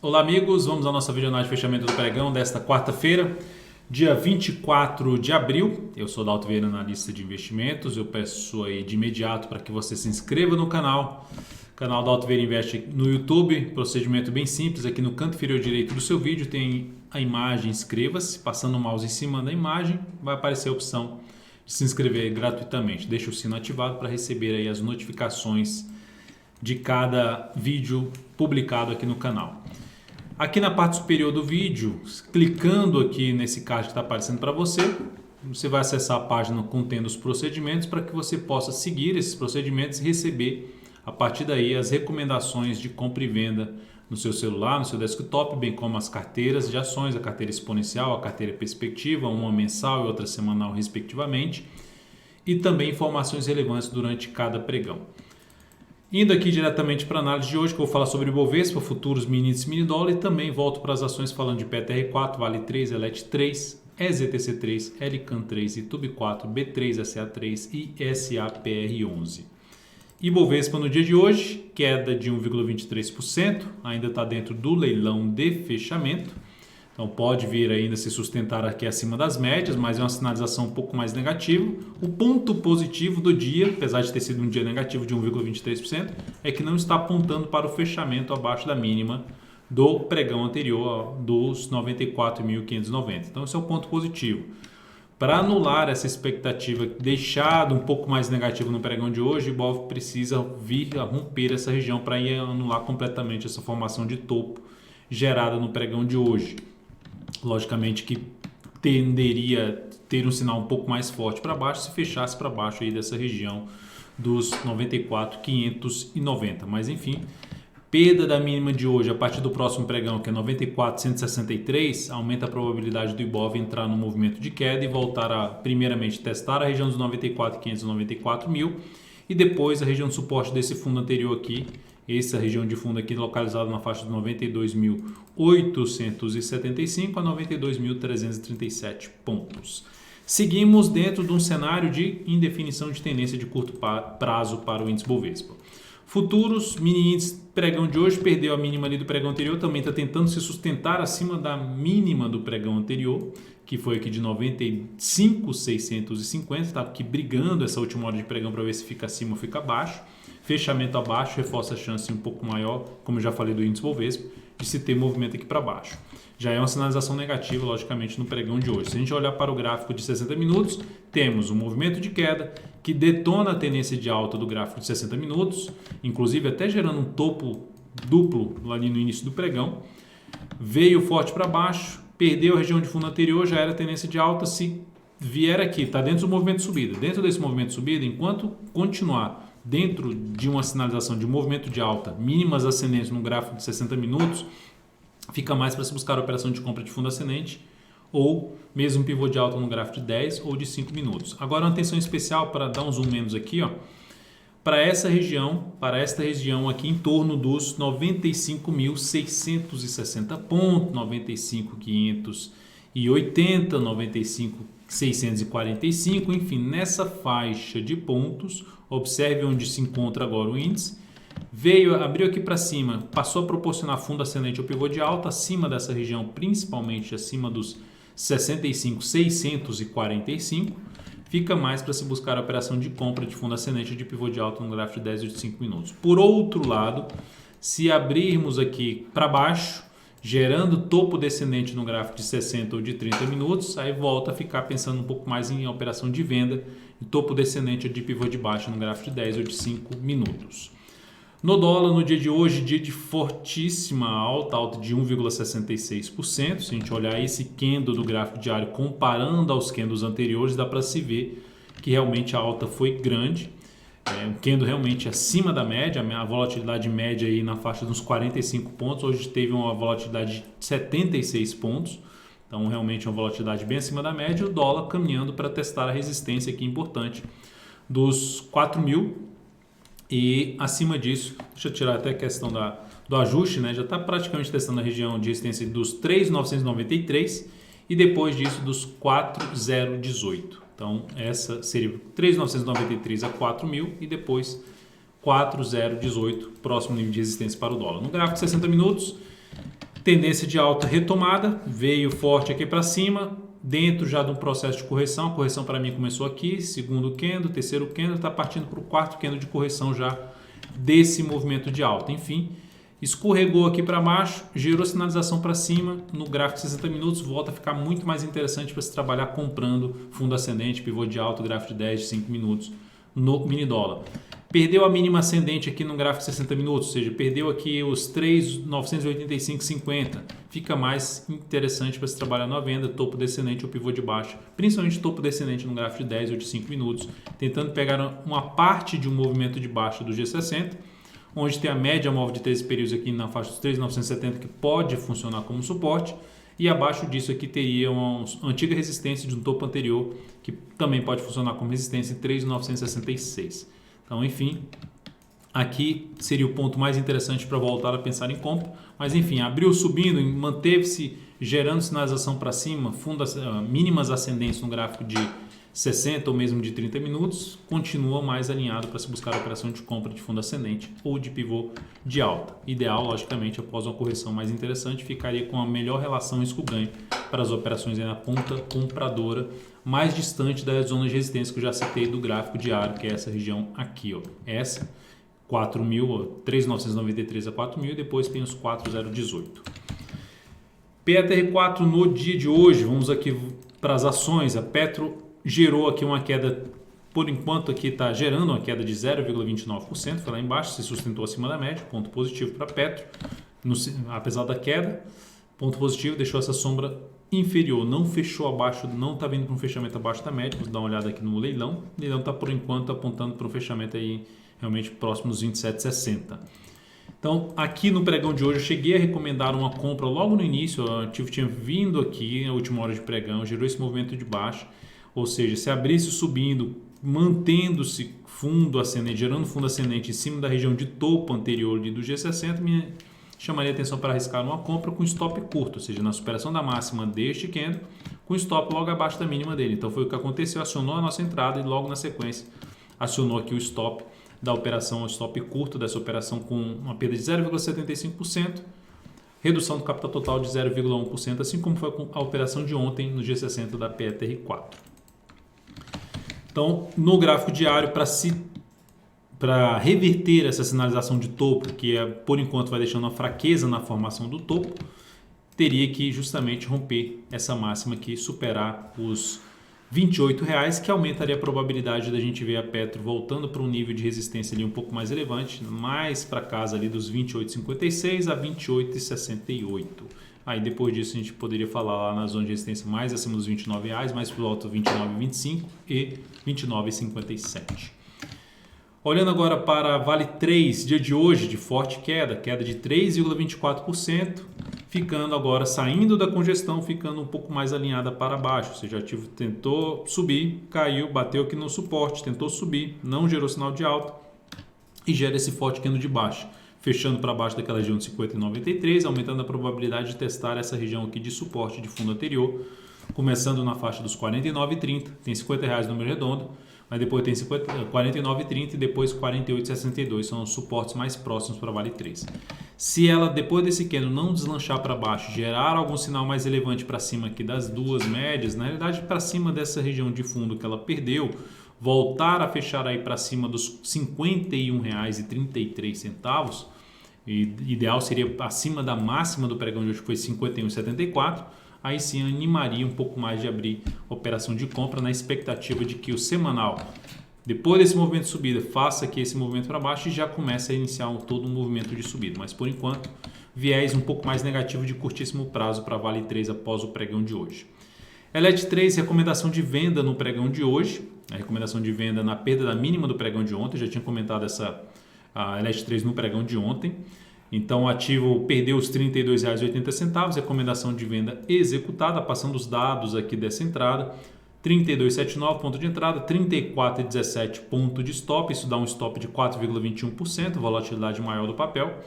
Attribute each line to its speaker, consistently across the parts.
Speaker 1: Olá amigos, vamos à nossa videoanálise de fechamento do pregão desta quarta-feira, dia 24 de abril. Eu sou Dalto Vieira, analista de investimentos. Eu peço aí de imediato para que você se inscreva no canal. Canal Dalto Vieira Investe no YouTube. Procedimento bem simples, aqui no canto inferior direito do seu vídeo tem a imagem inscreva-se. Passando o mouse em cima da imagem vai aparecer a opção de se inscrever gratuitamente. Deixe o sino ativado para receber aí as notificações de cada vídeo publicado aqui no canal. Aqui na parte superior do vídeo, clicando aqui nesse card que está aparecendo para você, você vai acessar a página contendo os procedimentos para que você possa seguir esses procedimentos e receber a partir daí as recomendações de compra e venda no seu celular, no seu desktop, bem como as carteiras de ações, a carteira exponencial, a carteira perspectiva, uma mensal e outra semanal respectivamente, e também informações relevantes durante cada pregão. Indo aqui diretamente para a análise de hoje, que eu vou falar sobre Ibovespa, futuros, mini índice, mini dólar, e também volto para as ações falando de PTR4, Vale 3, Elet 3, EZTC3, Elican 3, Itube 4, B3, SA3 e SAPR11. Ibovespa no dia de hoje, queda de 1,23%, ainda está dentro do leilão de fechamento. Então pode vir ainda se sustentar aqui acima das médias, mas é uma sinalização um pouco mais negativa. O ponto positivo do dia, apesar de ter sido um dia negativo de 1,23%, é que não está apontando para o fechamento abaixo da mínima do pregão anterior, dos 94.590. Então esse é o ponto positivo. Para anular essa expectativa deixada um pouco mais negativa no pregão de hoje, o Ibov precisa vir a romper essa região para ir anular completamente essa formação de topo gerada no pregão de hoje. Logicamente que tenderia a ter um sinal um pouco mais forte para baixo se fechasse para baixo aí dessa região dos 94.590. Mas enfim, perda da mínima de hoje a partir do próximo pregão, que é 94.163, aumenta a probabilidade do Ibov entrar no movimento de queda e voltar a, primeiramente, testar a região dos 94.500 e 94.000 e depois a região de suporte desse fundo anterior aqui. Essa região de fundo aqui localizada na faixa de 92.875 a 92.337 pontos. Seguimos dentro de um cenário de indefinição de tendência de curto prazo para o índice Bovespa. Futuros, mini índice pregão de hoje perdeu a mínima ali do pregão anterior, também está tentando se sustentar acima da mínima do pregão anterior, que foi aqui de 95.650, está aqui brigando essa última hora de pregão para ver se fica acima ou fica abaixo. Fechamento abaixo reforça a chance um pouco maior, como eu já falei do índice Bovespa, de se ter movimento aqui para baixo. Já é uma sinalização negativa, logicamente, no pregão de hoje. Se a gente olhar para o gráfico de 60 minutos, temos um movimento de queda que detona a tendência de alta do gráfico de 60 minutos, inclusive até gerando um topo duplo lá ali no início do pregão. Veio forte para baixo, perdeu a região de fundo anterior, já era tendência de alta. Se vier aqui, está dentro do movimento de subida. Dentro desse movimento de subida, enquanto continuar dentro de uma sinalização de movimento de alta, mínimas ascendentes no gráfico de 60 minutos, fica mais para se buscar a operação de compra de fundo ascendente ou mesmo pivô de alta no gráfico de 10 ou de 5 minutos. Agora uma atenção especial para dar um zoom menos aqui, ó, para esta região aqui em torno dos 95.660 pontos, 95.580, 95.645, enfim, nessa faixa de pontos. Observe onde se encontra agora o índice. Abriu aqui para cima, passou a proporcionar fundo ascendente ou pivô de alta acima dessa região, principalmente acima dos 65.645. Fica mais para se buscar a operação de compra de fundo ascendente ou de pivô de alta no gráfico de 10 ou de 5 minutos. Por outro lado, se abrirmos aqui para baixo, gerando topo descendente no gráfico de 60 ou de 30 minutos, aí volta a ficar pensando um pouco mais em operação de venda e topo descendente ou de pivô de baixa no gráfico de 10 ou de 5 minutos. No dólar, no dia de hoje, dia de fortíssima alta de 1,66%. Se a gente olhar esse candle do gráfico diário comparando aos candles anteriores, dá para se ver que realmente a alta foi grande. Um candle realmente acima da média, a volatilidade média aí na faixa dos 45 pontos, hoje teve uma volatilidade de 76 pontos, então realmente uma volatilidade bem acima da média, o dólar caminhando para testar a resistência aqui importante dos 4.000 e acima disso, deixa eu tirar até a questão do ajuste, né? Já está praticamente testando a região de resistência dos 3.993 e depois disso dos 4.018. Então, essa seria 3.993 a 4.000 e depois 4.018, próximo nível de resistência para o dólar. No gráfico de 60 minutos, Tendência de alta retomada, veio forte aqui para cima, dentro já de um processo de correção. A correção para mim começou aqui, segundo candle, terceiro candle, está partindo para o quarto candle de correção já desse movimento de alta. Enfim, escorregou aqui para baixo, gerou sinalização para cima, no gráfico de 60 minutos volta a ficar muito mais interessante para se trabalhar comprando fundo ascendente, pivô de alta, gráfico de 10, de 5 minutos no mini dólar. Perdeu a mínima ascendente aqui no gráfico de 60 minutos, ou seja, perdeu aqui os 3.985,50. Fica mais interessante para se trabalhar na venda, topo descendente ou pivô de baixa, principalmente topo descendente no gráfico de 10 ou de 5 minutos, tentando pegar uma parte de um movimento de baixa do G60, onde tem a média móvel de 13 períodos aqui na faixa dos 3.970, que pode funcionar como suporte, e abaixo disso aqui teria uma antiga resistência de um topo anterior, que também pode funcionar como resistência em 3.966. Então, enfim, aqui seria o ponto mais interessante para voltar a pensar em compra. Mas, enfim, abriu subindo, manteve-se gerando sinalização para cima, mínimas ascendentes no gráfico de 60 ou mesmo de 30 minutos, continua mais alinhado para se buscar a operação de compra de fundo ascendente ou de pivô de alta. Ideal, logicamente, após uma correção mais interessante, ficaria com a melhor relação risco-ganho para as operações aí na ponta compradora, mais distante da zona de resistência que eu já citei do gráfico diário, que é essa região aqui, ó. Essa, 3.993 a 4.000, e depois tem os 4.018. PETR4 no dia de hoje, vamos aqui para as ações. A Petro gerou aqui uma queda, por enquanto aqui está gerando uma queda de 0,29%, foi lá embaixo, se sustentou acima da média, ponto positivo para a Petro, apesar da queda, ponto positivo, deixou essa sombra inferior, não fechou abaixo, não está vindo para um fechamento abaixo da média. Vamos dar uma olhada aqui no leilão. O leilão está por enquanto apontando para um fechamento aí realmente próximo dos 27,60. Então, aqui no pregão de hoje eu cheguei a recomendar uma compra logo no início. O ativo tinha vindo aqui na última hora de pregão, gerou esse movimento de baixa, ou seja, se abrisse subindo, mantendo-se fundo ascendente, gerando fundo ascendente em cima da região de topo anterior ali do G60, me chamaria a atenção para arriscar uma compra com stop curto, ou seja, na superação da máxima deste candle, com stop logo abaixo da mínima dele. Então foi o que aconteceu, acionou a nossa entrada e logo na sequência acionou aqui o stop da operação, o stop curto dessa operação com uma perda de 0,75%, redução do capital total de 0,1%, assim como foi a operação de ontem no G60 da PETR4. Então, no gráfico diário, para reverter essa sinalização de topo, que por enquanto vai deixando uma fraqueza na formação do topo, teria que justamente romper essa máxima aqui, superar os R$28, que aumentaria a probabilidade da gente ver a Petro voltando para um nível de resistência ali um pouco mais relevante, mais para casa ali dos 28,56 a 28,68. Aí depois disso a gente poderia falar lá na zona de resistência mais acima dos R$29, mais por alto 29,25 e 29,57. Olhando agora para Vale 3, dia de hoje, de forte queda de 3,24%, ficando agora, saindo da congestão, ficando um pouco mais alinhada para baixo. Ou seja, o ativo tentou subir, caiu, bateu aqui no suporte, tentou subir, não gerou sinal de alta e gera esse forte candle de baixo, fechando para baixo daquela região de 50,93, aumentando a probabilidade de testar essa região aqui de suporte de fundo anterior, começando na faixa dos 49,30, tem R$50 número redondo, mas depois tem 49,30 e depois 48,62, são os suportes mais próximos para Vale 3. Se ela, depois desse candle, não deslanchar para baixo, gerar algum sinal mais relevante para cima aqui das duas médias, na realidade para cima dessa região de fundo que ela perdeu, voltar a fechar aí para cima dos R$ 51,33, e ideal seria acima da máxima do pregão de hoje, que foi 51,74, aí sim animaria um pouco mais de abrir operação de compra na expectativa de que o semanal, depois desse movimento de subida, faça aqui esse movimento para baixo e já comece a iniciar todo um movimento de subida. Mas por enquanto, viés um pouco mais negativo de curtíssimo prazo para Vale 3 após o pregão de hoje. Elet 3, recomendação de venda no pregão de hoje, a recomendação de venda na perda da mínima do pregão de ontem, já tinha comentado a Elet 3 no pregão de ontem. Então o ativo perdeu os R$ 32,80, recomendação de venda executada, passando os dados aqui dessa entrada, 32,79 ponto de entrada, 34,17 ponto de stop, isso dá um stop de 4,21%, volatilidade maior do papel,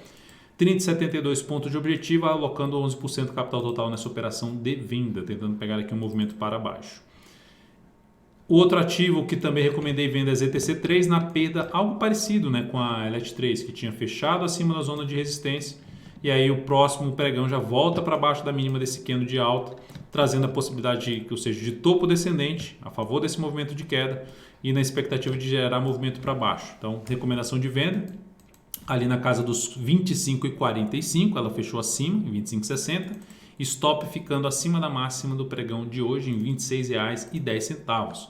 Speaker 1: 30,72 ponto de objetivo, alocando 11% do capital total nessa operação de venda, tentando pegar aqui um movimento para baixo. O outro ativo que também recomendei venda é ZTC3 na perda, algo parecido, né, com a Elet 3, que tinha fechado acima da zona de resistência e aí o próximo pregão já volta para baixo da mínima desse candle de alta, trazendo a possibilidade ou seja, de topo descendente a favor desse movimento de queda e na expectativa de gerar movimento para baixo. Então, recomendação de venda ali na casa dos 25,45, ela fechou acima em 25,60, stop ficando acima da máxima do pregão de hoje em R$ 26,10.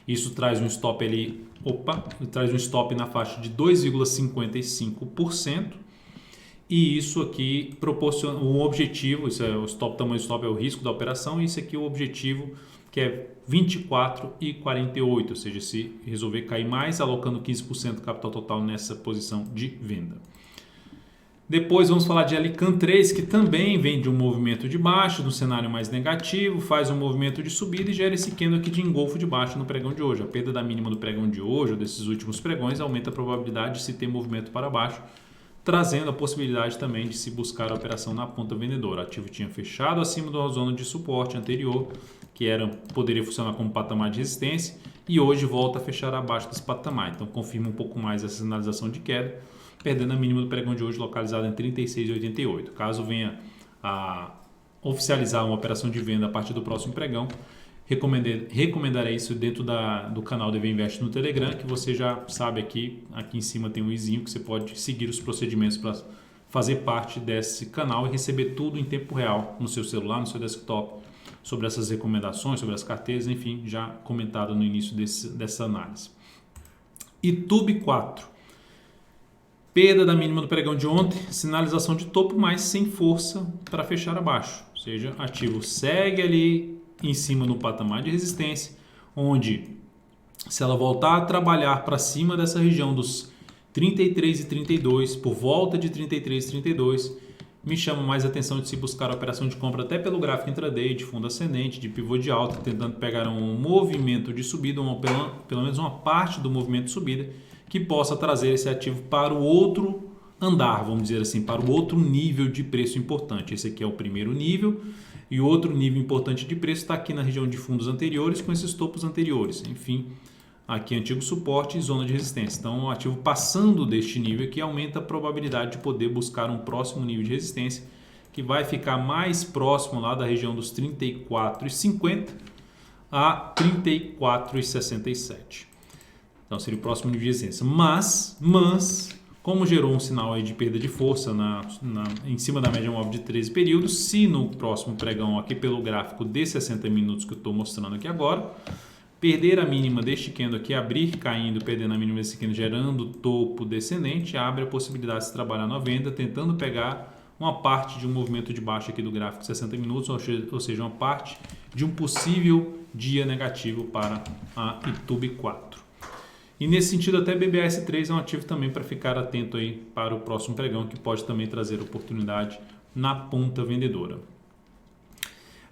Speaker 1: Isso traz um stop ali, traz um stop na faixa de 2,55%. E isso aqui proporciona um objetivo, isso é o stop, tamanho do stop é o risco da operação, e isso aqui é o objetivo que é 24,48, ou seja, se resolver cair mais, alocando 15% do capital total nessa posição de venda. Depois vamos falar de Alican 3, que também vem de um movimento de baixo, do cenário mais negativo, faz um movimento de subida e gera esse candle aqui de engolfo de baixo no pregão de hoje. A perda da mínima do pregão de hoje, ou desses últimos pregões, aumenta a probabilidade de se ter movimento para baixo, trazendo a possibilidade também de se buscar a operação na ponta vendedora. O ativo tinha fechado acima da zona de suporte anterior, que poderia funcionar como patamar de resistência, e hoje volta a fechar abaixo desse patamar. Então confirma um pouco mais essa sinalização de queda, perdendo a mínima do pregão de hoje localizada em 36,88. Caso venha a oficializar uma operação de venda a partir do próximo pregão, recomendarei isso dentro do canal DV Invest no Telegram, que você já sabe aqui em cima tem um izinho que você pode seguir os procedimentos para fazer parte desse canal e receber tudo em tempo real no seu celular, no seu desktop, sobre essas recomendações, sobre as carteiras, enfim, já comentado no início dessa análise. Itube 4. Perda da mínima do pregão de ontem, sinalização de topo, mas sem força para fechar abaixo. Ou seja, ativo segue ali em cima no patamar de resistência, onde se ela voltar a trabalhar para cima dessa região dos 33 e 32, por volta de 33 e 32, me chama mais atenção de se buscar a operação de compra até pelo gráfico intraday, de fundo ascendente, de pivô de alta, tentando pegar um movimento de subida, pelo menos uma parte do movimento de subida, que possa trazer esse ativo para o outro andar, vamos dizer assim, para o outro nível de preço importante. Esse aqui é o primeiro nível, e outro nível importante de preço está aqui na região de fundos anteriores com esses topos anteriores. Enfim, aqui antigo suporte e zona de resistência. Então, o ativo passando deste nível aqui aumenta a probabilidade de poder buscar um próximo nível de resistência, que vai ficar mais próximo lá da região dos 34,50 a 34,67. Então, seria o próximo nível de resistência. Mas como gerou um sinal aí de perda de força em cima da média móvel de 13 períodos, se no próximo pregão aqui pelo gráfico de 60 minutos que eu estou mostrando aqui agora, perder a mínima deste candle aqui, abrir caindo, perdendo a mínima desse candle, gerando topo descendente, abre a possibilidade de se trabalhar na venda, tentando pegar uma parte de um movimento de baixo aqui do gráfico de 60 minutos, ou seja, uma parte de um possível dia negativo para a Itube 4. E nesse sentido, até BBAS3 é um ativo também para ficar atento aí para o próximo pregão, que pode também trazer oportunidade na ponta vendedora.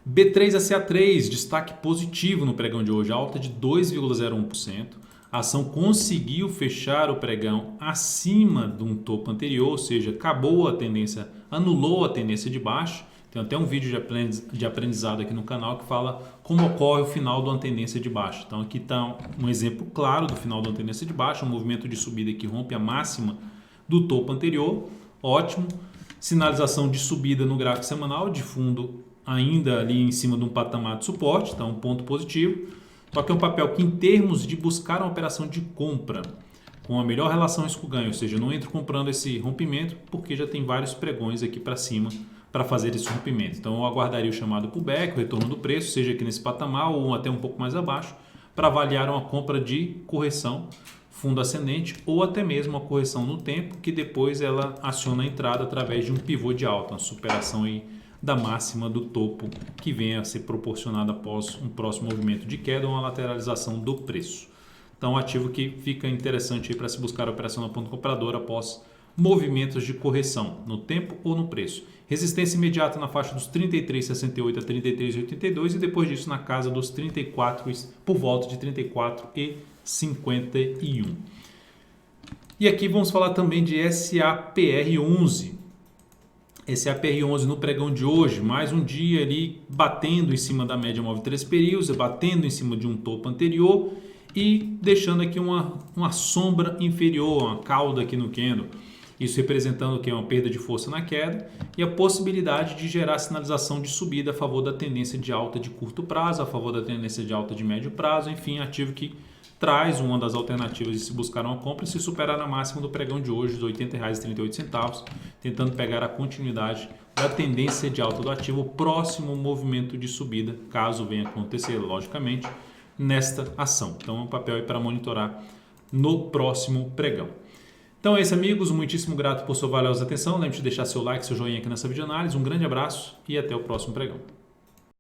Speaker 1: B3ACA3, destaque positivo no pregão de hoje, alta de 2,01%. A ação conseguiu fechar o pregão acima de um topo anterior, ou seja, anulou a tendência de baixo. Tem até um vídeo de aprendizado aqui no canal que fala como ocorre o final de uma tendência de baixa. Então aqui está um exemplo claro do final de uma tendência de baixa, um movimento de subida que rompe a máxima do topo anterior, ótimo. Sinalização de subida no gráfico semanal, de fundo ainda ali em cima de um patamar de suporte, então um ponto positivo. Só que é um papel que em termos de buscar uma operação de compra com a melhor relação risco-ganho, ou seja, não entro comprando esse rompimento porque já tem vários pregões aqui para cima para fazer esse rompimento. Então eu aguardaria o chamado pullback, o retorno do preço, seja aqui nesse patamar ou até um pouco mais abaixo, para avaliar uma compra de correção fundo ascendente ou até mesmo uma correção no tempo, que depois ela aciona a entrada através de um pivô de alta, uma superação aí da máxima do topo que venha a ser proporcionada após um próximo movimento de queda ou uma lateralização do preço. Então, ativo que fica interessante para se buscar a operação na ponta compradora após movimentos de correção no tempo ou no preço. Resistência imediata na faixa dos 33,68 a 33,82 e depois disso na casa dos 34, por volta de 34,51. E aqui vamos falar também de SAPR11. SAPR11 no pregão de hoje, mais um dia ali batendo em cima da média móvel de 3 períodos, batendo em cima de um topo anterior e deixando aqui uma sombra inferior, uma cauda aqui no candle. isso representando o que é uma perda de força na queda e a possibilidade de gerar sinalização de subida a favor da tendência de alta de curto prazo, a favor da tendência de alta de médio prazo, enfim, ativo que traz uma das alternativas de se buscar uma compra e se superar na máxima do pregão de hoje, dos R$ 80,38, tentando pegar a continuidade da tendência de alta do ativo, o próximo movimento de subida, caso venha acontecer, logicamente, nesta ação. Então, é um papel aí para monitorar no próximo pregão. Então é isso, amigos. Muitíssimo grato por sua valiosa atenção. Lembre-se de deixar seu like, seu joinha aqui nessa videoanálise. Um grande abraço e até o próximo pregão.